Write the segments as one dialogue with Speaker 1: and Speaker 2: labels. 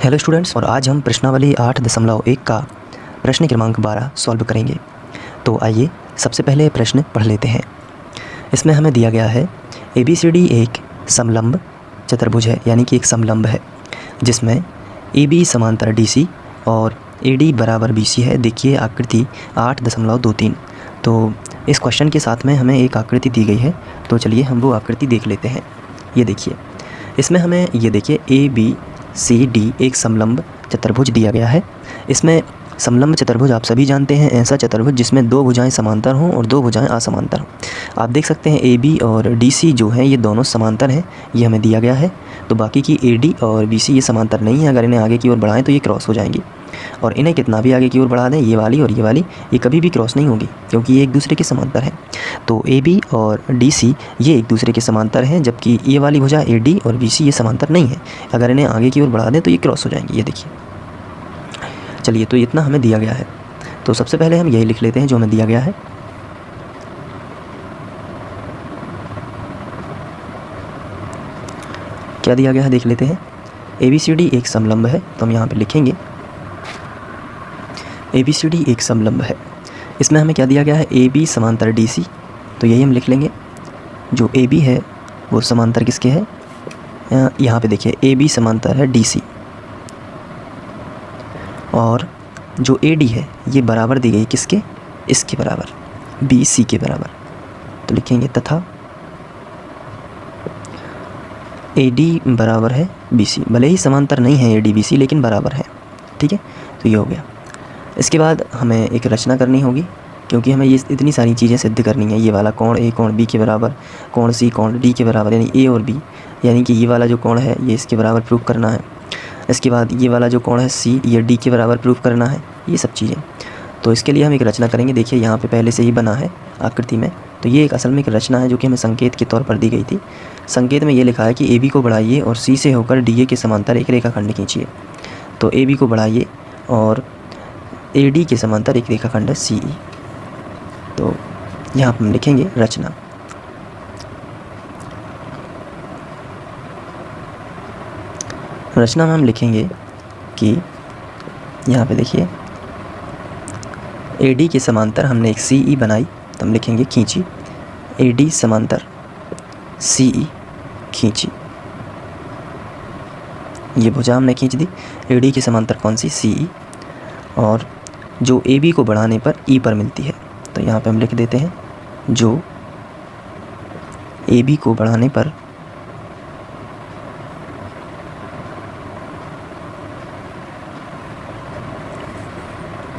Speaker 1: Hello students, और आज हम प्रश्नावली 8.1 का प्रश्न क्रमांक 12 सॉल्व करेंगे। तो आइए सबसे पहले प्रश्न पढ़ लेते हैं। इसमें हमें दिया गया है ABCD एक समलंब चतुर्भुज है, यानी कि एक समलंब है जिसमें AB समांतर DC और AD बराबर BC है। देखिए आकृति 8.23। तो इस क्वेश्चन के साथ में हमें एक आकृति दी गई है, तो चलिए हम वो आकृति देख लेते हैं। ये देखिए, इसमें हमें ये देखिए ABCD एक समलंब चतुर्भुज दिया गया है। इसमें समलंब चतुर्भुज आप सभी जानते हैं, ऐसा चतुर्भुज जिसमें दो भुजाएं समांतर हों और दो भुजाएं असमांतर हों। आप देख सकते हैं AB और DC जो हैं ये दोनों समांतर हैं, ये हमें दिया गया है। तो बाकी की AD और BC ये समांतर नहीं है। अगर इन्हें आगे की ओर बढ़ाएं तो ये क्रॉस हो जाएंगी, और इन्हें कितना भी आगे की ओर बढ़ा दें, ये वाली और ये कभी भी क्रॉस नहीं होगी, क्योंकि ये एक दूसरे के समांतर हैं। तो AB और DC ये एक दूसरे के समांतर हैं, जबकि ये वाली भुजा AD और BC ये समांतर नहीं है। अगर इन्हें आगे की ओर बढ़ा दें तो ये क्रॉस हो जाएंगी। ये देखिए, चलिए तो इतना हमें दिया गया है। तो सबसे पहले हम यही लिख लेते हैं जो हमें दिया गया है। क्या दिया गया है देख लेते हैं। ABCD एक समलंब है, तो हम यहाँ पे लिखेंगे ABCD एक समलंब है। इसमें हमें क्या दिया गया है, AB समांतर DC, तो यही हम लिख लेंगे। जो AB है वो समांतर किसके है, यहाँ पे देखिए AB समांतर है DC, और जो AD है ये बराबर दी गई किसके, इसके बराबर, BC के बराबर। तो लिखेंगे तथा AD बराबर है BC। भले ही समांतर नहीं है AD BC, लेकिन बराबर है। ठीक है, तो ये हो गया। इसके बाद हमें एक रचना करनी होगी, क्योंकि हमें ये इतनी सारी चीज़ें सिद्ध करनी है। ये वाला कोण A कोण B के बराबर, कोण C कोण D के बराबर, यानी A और B, यानी कि ये वाला जो कोण है ये इसके बराबर प्रूव करना है। इसके बाद ये वाला जो कोण है C, ये D के बराबर प्रूव करना है, ये सब चीज़ें। तो इसके लिए हम एक रचना करेंगे। देखिए यहाँ पे पहले से ही बना है आकृति में, तो ये एक असल में एक रचना है जो कि हमें संकेत के तौर पर दी गई थी। संकेत में ये लिखा है कि AB को बढ़ाइए और C से होकर DA के समांतर एक रेखाखंड खींचिए। तो AB को बढ़ाइए और AD के समांतर एक रेखाखंड है CE। तो यहाँ पर हम लिखेंगे रचना। रचना में हम लिखेंगे कि यहाँ पे देखिए AD के समांतर हमने एक CE बनाई, तो हम लिखेंगे खींची, AD समांतर CE खींची। ये भुजा हमने खींच दी। AD के समांतर कौन सी, CE, और जो AB को बढ़ाने पर E पर मिलती है, तो यहाँ पे हम लिख देते हैं जो AB को बढ़ाने पर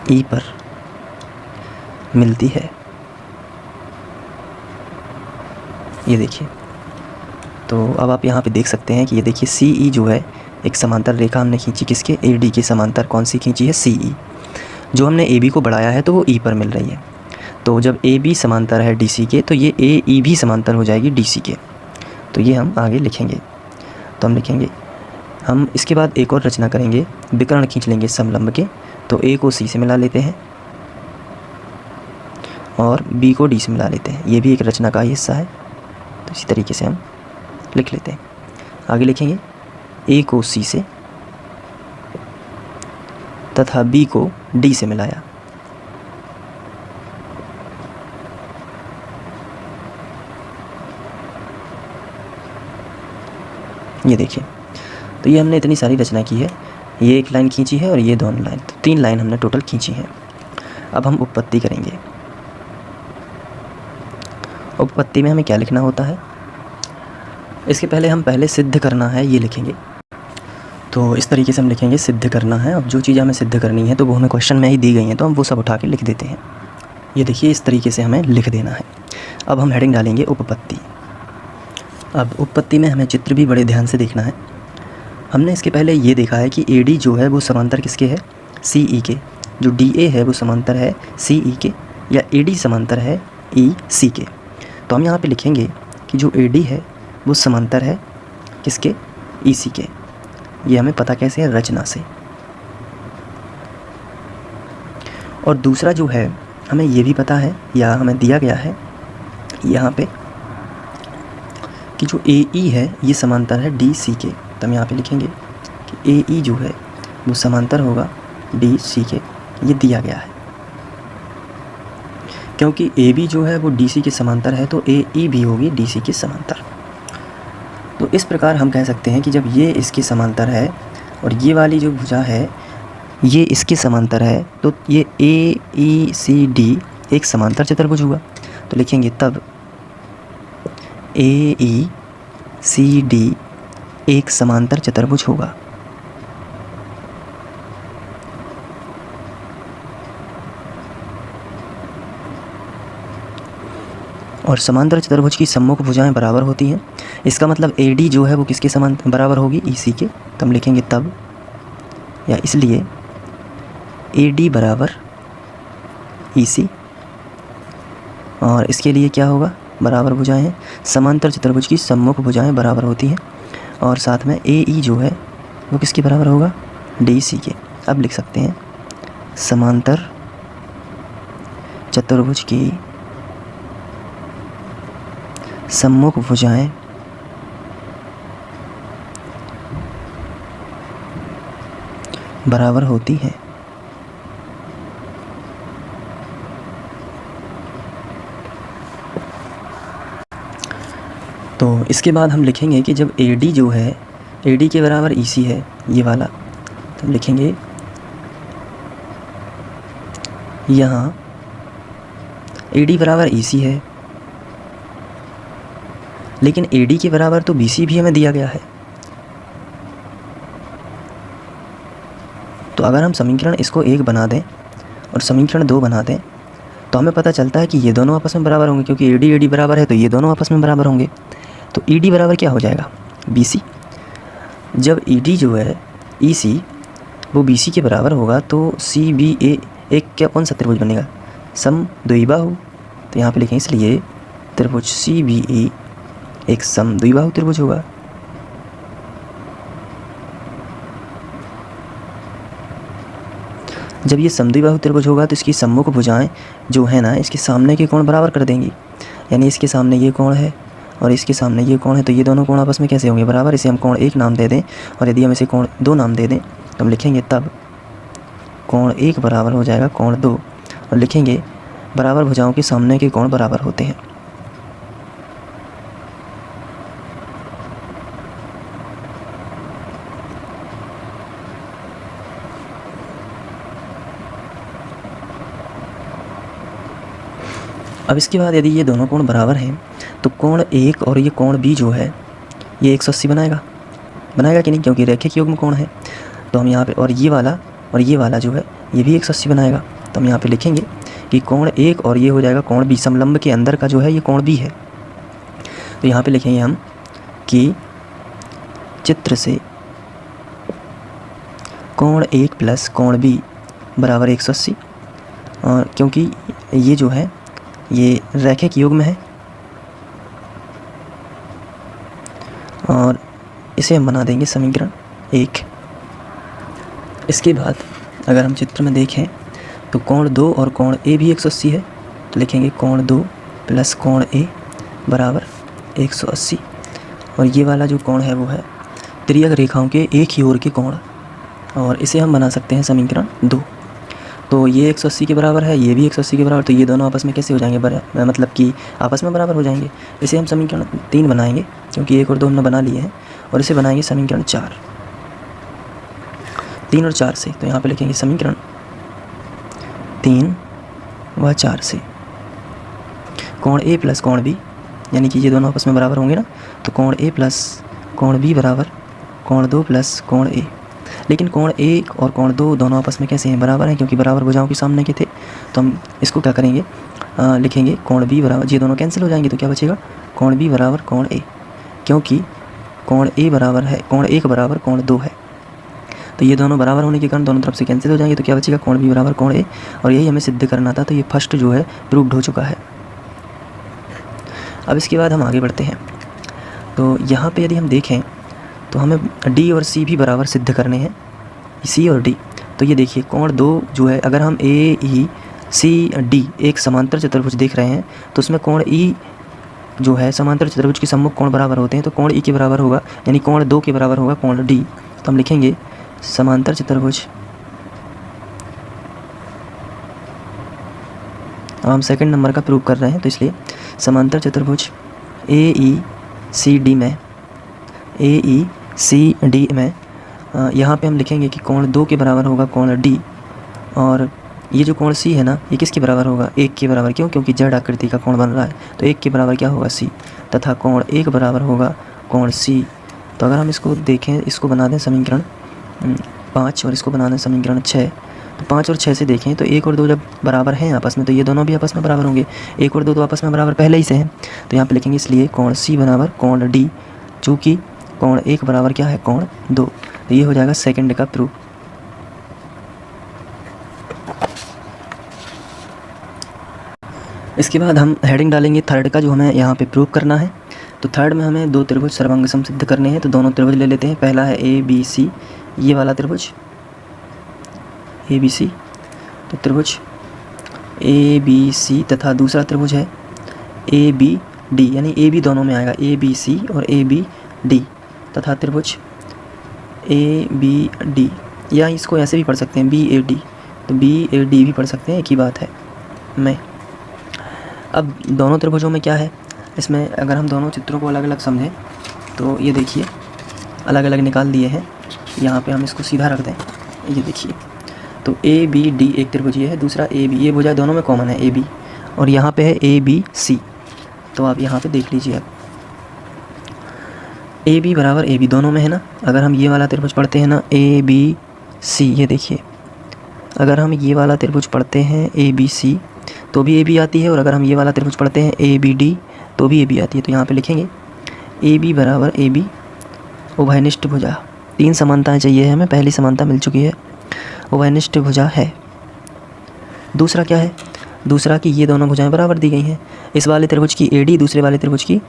Speaker 1: E पर मिलती है। ये देखिए, तो अब आप यहाँ पे देख सकते हैं कि ये देखिए CE जो है एक समांतर रेखा हमने खींची किसके, AD के समांतर। कौन सी खींची है, CE। जो हमने AB को बढ़ाया है तो वो E पर मिल रही है। तो जब AB समांतर है DC के, तो ये AE भी समांतर हो जाएगी DC के। तो ये हम आगे लिखेंगे। तो हम लिखेंगे, हम इसके बाद एक और रचना करेंगे, विकर्ण खींच लेंगे समलंब के। तो A को C से मिला लेते हैं और B को D से मिला लेते हैं। ये भी एक रचना का ही हिस्सा है, तो इसी तरीके से हम लिख लेते हैं। आगे लिखेंगे A को C से तथा B को D से मिलाया। ये देखिए, तो ये हमने इतनी सारी रचना की है। ये एक लाइन खींची है और ये दोनों लाइन, तो 3 लाइन हमने टोटल खींची हैं। अब हम उपपत्ति करेंगे। उपपत्ति में हमें क्या लिखना होता है, इसके पहले हम सिद्ध करना है ये लिखेंगे। तो इस तरीके से हम लिखेंगे सिद्ध करना है। अब जो चीज़ हमें सिद्ध करनी है तो वो हमें क्वेश्चन में ही दी गई हैं, तो हम वो सब उठा के लिख देते हैं। ये देखिए, इस तरीके से हमें लिख देना है। अब हम हेडिंग डालेंगे उपपत्ति। अब उपपत्ति में हमें चित्र भी बड़े ध्यान से देखना है। हमने इसके पहले ये देखा है कि AD जो है वो समांतर किसके है, CE के। जो DA है वो समांतर है CE के, या AD समांतर है EC के। तो हम यहाँ पे लिखेंगे कि जो AD है वो समांतर है किसके, EC के। ये हमें पता कैसे है, रचना से। और दूसरा जो है हमें ये भी पता है, या हमें दिया गया है यहाँ पे कि जो AE है ये समांतर है DC के। तो हम यहाँ पे लिखेंगे कि AE जो है वो समांतर होगा डी सी के, ये दिया गया है। क्योंकि ए बी जो है वो डी सी के समांतर है तो ए ई भी होगी डी सी के समांतर। तो इस प्रकार हम कह सकते हैं कि जब ये इसके समांतर है और ये वाली जो भुजा है ये इसके समांतर है तो ये ए ई सी डी एक समांतर चतुर्भुज हुआ। तो लिखेंगे तब ए ई सी डी एक समांतर चतुर्भुज होगा। और समांतर चतुर्भुज की सम्मुख भुजाएं बराबर होती हैं। इसका मतलब ए डी जो है वो किसके समांतर बराबर होगी, ई सी के। तो हम लिखेंगे तब या इसलिए ए डी बराबर ई सी। और इसके लिए क्या होगा, बराबर भुजाएं हैं। समांतर चतुर्भुज की सम्मुख भुजाएं बराबर होती हैं और साथ में ए ई जो है वो किसके बराबर होगा, डी सी के। अब लिख सकते हैं समांतर चतुर्भुज की सम्मुख भुजाएं बराबर होती हैं। तो इसके बाद हम लिखेंगे कि जब ए डी जो है ए डी के बराबर ई सी है ये वाला, तो हम लिखेंगे यहाँ ए डी बराबर ई सी है, लेकिन ए डी के बराबर तो बी सी भी हमें दिया गया है। तो अगर हम समीकरण इसको 1 बना दें और समीकरण 2 बना दें तो हमें पता चलता है कि ये दोनों आपस में बराबर होंगे, क्योंकि ए डी बराबर है तो ये दोनों आपस में बराबर होंगे। तो ई डी बराबर क्या हो जाएगा, बी सी। जब ई डी जो है ई सी वो बी सी के बराबर होगा तो सी बी ए एक क्या कौन सा त्रिभुज बनेगा, समद्विबाहु। तो यहाँ पे लिखें इसलिए त्रिभुज सी बी ए एक समद्विबाहु त्रिभुज होगा। जब ये समद्विबाहु त्रिभुज होगा तो इसकी सम्मुख भुजाएं जो है ना इसके सामने के कोण बराबर कर देंगी। यानी इसके सामने ये कोण है और इसके सामने ये कोण है, तो ये दोनों कोण आपस में कैसे होंगे, बराबर। इसे हम कोण 1 नाम दे दें और यदि हम इसे कोण 2 नाम दे दें तो हम लिखेंगे तब कोण 1 बराबर हो जाएगा कोण 2 और लिखेंगे बराबर भुजाओं के सामने के कोण बराबर होते हैं। अब इसके बाद यदि ये दोनों कोण बराबर हैं तो कोण 1 और ये कोण बी जो है ये 180 बनाएगा कि नहीं, क्योंकि रैखिक युग्म कोण है। तो हम यहाँ पे और ये वाला जो है ये भी 180 बनाएगा। तो हम यहाँ पे लिखेंगे कि कोण 1 और ये हो जाएगा कोण बी, समलंब के अंदर का जो है ये कोण बी है। तो यहाँ पे लिखेंगे हम कि चित्र से कोण 1 प्लस कोण बी बराबर 180। और क्योंकि ये जो है ये रैखिक युग्म है और इसे हम बना देंगे समीकरण 1। इसके बाद अगर हम चित्र में देखें तो कोण 2 और कोण ए भी 180 है। तो लिखेंगे कोण 2 प्लस कोण ए बराबर 180। और ये वाला जो कोण है वो है तिर्यक रेखाओं के एक ही ओर के कोण, और इसे हम बना सकते हैं समीकरण 2। तो ये 180 के बराबर है, ये भी 180 के बराबर, तो ये दोनों आपस में कैसे हो जाएंगे, मतलब कि आपस में बराबर हो जाएंगे। इसे हम समीकरण 3 बनाएंगे क्योंकि 1 और 2 हमने बना लिए हैं, और इसे बनाएंगे समीकरण 4 3 और 4 से। तो यहाँ पे लिखेंगे समीकरण 3 व 4 से कोण ए प्लस कोण बी, यानी कि ये दोनों आपस में बराबर होंगे ना, तो कोण ए प्लस कोण बी बराबर कोण 2 प्लस कोण ए। लेकिन कोण 1 और कोण 2 दोनों आपस में कैसे हैं, बराबर हैं, क्योंकि बराबर भुजाओं के सामने के थे। तो हम इसको क्या करेंगे, लिखेंगे कोण बी बराबर, ये दोनों कैंसिल हो जाएंगे तो क्या बचेगा, कोण बी बराबर कोण ए, क्योंकि कोण ए बराबर है कोण 1 बराबर कोण 2 है। तो ये दोनों बराबर होने के कारण दोनों तरफ से कैंसिल हो जाएंगे, तो क्या बचेगा, कोण बी बराबर कोण ए। और यही हमें सिद्ध करना था, तो ये फर्स्ट जो है प्रूव्ड हो चुका है। अब इसके बाद हम आगे बढ़ते हैं। तो यहाँ पे यदि हम देखें तो हमें डी और सी भी बराबर सिद्ध करने हैं, सी और डी। तो ये देखिए कोण 2 जो है, अगर हम ए ई सी डी एक समांतर चतुर्भुज देख रहे हैं तो उसमें कोण ई जो है समांतर चतुर्भुज के सम्मुख कोण बराबर होते हैं, तो कोण ई के बराबर होगा, यानी कोण 2 के बराबर होगा कोण डी। तो हम लिखेंगे समांतर चतुर्भुज, अब हम सेकंड नंबर का प्रूव कर रहे हैं तो इसलिए समांतर चतुर्भुज AECD में यहाँ पे हम लिखेंगे कि कोण 2 के बराबर होगा कोण D, और ये जो कोण C है ना, ये किसके बराबर होगा? 1 के बराबर। क्यों? क्योंकि Z आकृति का कोण बन रहा है, तो 1 के बराबर क्या होगा? C, तथा कोण 1 बराबर होगा कोण C। तो अगर हम इसको देखें, इसको बना दें समीकरण 5 और इसको बना दें समीकरण 6, तो 5 और 6 से देखें तो 1 और 2 जब बराबर हैं आपस में, तो ये दोनों भी आपस में बराबर होंगे। 1 और 2 तो आपस में बराबर पहले ही से हैं, तो यहाँ पे लिखेंगे इसलिए कोण C बराबर कोण D, चूँकि कोण 1 बराबर क्या है? कोण 2। तो ये हो जाएगा सेकंड का प्रूफ। इसके बाद हम हेडिंग डालेंगे थर्ड का, जो हमें यहाँ पे प्रूव करना है। तो थर्ड में हमें 2 त्रिभुज सर्वांगसम सिद्ध करने हैं, तो दोनों त्रिभुज ले लेते हैं। पहला है ABC, ये वाला त्रिभुज ABC, तो त्रिभुज ABC, तथा दूसरा त्रिभुज है ABD, यानी AB दोनों में आएगा, ABC और ABD, तथा त्रिभुज ABD, या इसको ऐसे भी पढ़ सकते हैं BAD, तो BAD भी पढ़ सकते हैं, एक ही बात है। अब दोनों त्रिभुजों में क्या है, इसमें अगर हम दोनों चित्रों को अलग अलग समझें तो ये देखिए अलग अलग निकाल दिए हैं। यहाँ पे हम इसको सीधा रख दें, ये देखिए, तो ABD एक त्रिभुज ये है, दूसरा AB, ये भुजा दोनों में कॉमन है AB, और यहाँ पे है ABC। तो आप यहाँ पे देख लीजिए, अब AB बराबर AB दोनों में है ना। अगर हम ये वाला त्रिभुज पढ़ते हैं ना ABC, ये देखिए, अगर हम ये वाला त्रिभुज पढ़ते हैं ABC तो भी AB आती है, और अगर हम ये वाला त्रिभुज पढ़ते हैं ABD तो भी AB आती है। तो यहाँ पे लिखेंगे AB बराबर AB, उभयनिष्ठ भुजा। 3 समानताएं चाहिए हमें, पहली समानता मिल चुकी है, उभयनिष्ठ भुजा है। दूसरा क्या है? दूसरा कि ये दोनों भुजाएं बराबर दी गई हैं। इस वाले त्रिभुज की AD दूसरे वाले त्रिभुज की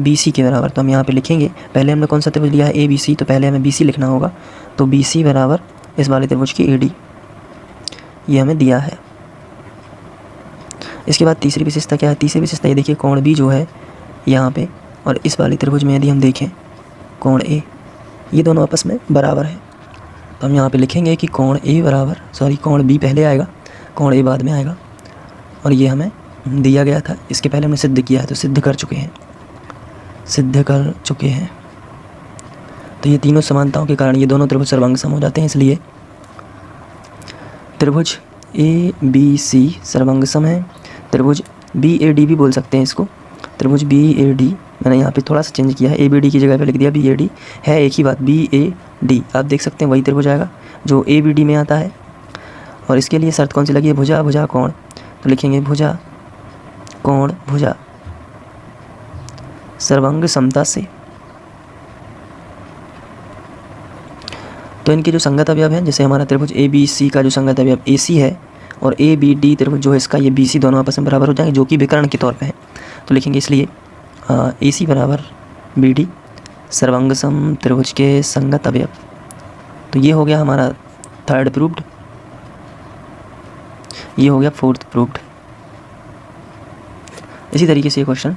Speaker 1: BC के बराबर। तो हम यहाँ पे लिखेंगे, पहले हमने कौन सा त्रिभुज लिया है? ABC, तो पहले हमें BC लिखना होगा, तो BC बराबर इस वाले त्रिभुज की AD, ये हमें दिया है। इसके बाद तीसरी विशेषता क्या है? तीसरी विशेषता ये देखिए, कोण B जो है यहाँ पे, और इस वाले त्रिभुज में यदि हम देखें कोण A, ये दोनों आपस में बराबर है। तो हम यहाँ पे लिखेंगे कि कोण A बराबर, कोण B पहले आएगा, कोण A बाद में आएगा, और ये हमें दिया गया था, इसके पहले हमने सिद्ध किया है, तो सिद्ध कर चुके हैं। तो ये तीनों समानताओं के कारण ये दोनों त्रिभुज सर्वांगसम हो जाते हैं, इसलिए त्रिभुज ABC सर्वांगसम है। त्रिभुज BAD भी बोल सकते हैं इसको, त्रिभुज BAD, मैंने यहाँ पे थोड़ा सा चेंज किया है, ABD की जगह पे लिख दिया BAD, है एक ही बात, BAD। आप देख सकते हैं वही त्रिभुज आएगा जो ABD में आता है। और इसके लिए शर्त कौन सी लगी है? भुजा भुजा कोण, तो लिखेंगे भुजा कोण भुजा सर्वांग समता से। तो इनके जो संगत अवयव हैं, जैसे हमारा त्रिभुज ABC का जो संगत अवयव AC है, और ABD त्रिभुज जो है इसका, ये BC दोनों आपस में बराबर हो जाएंगे, जो कि विकर्ण के तौर पे है। तो लिखेंगे इसलिए AC बराबर BD सर्वांगसम त्रिभुज के संगत अवयव। तो ये हो गया हमारा थर्ड प्रूव्ड, ये हो गया फोर्थ प्रूव्ड। इसी तरीके से ये क्वेश्चन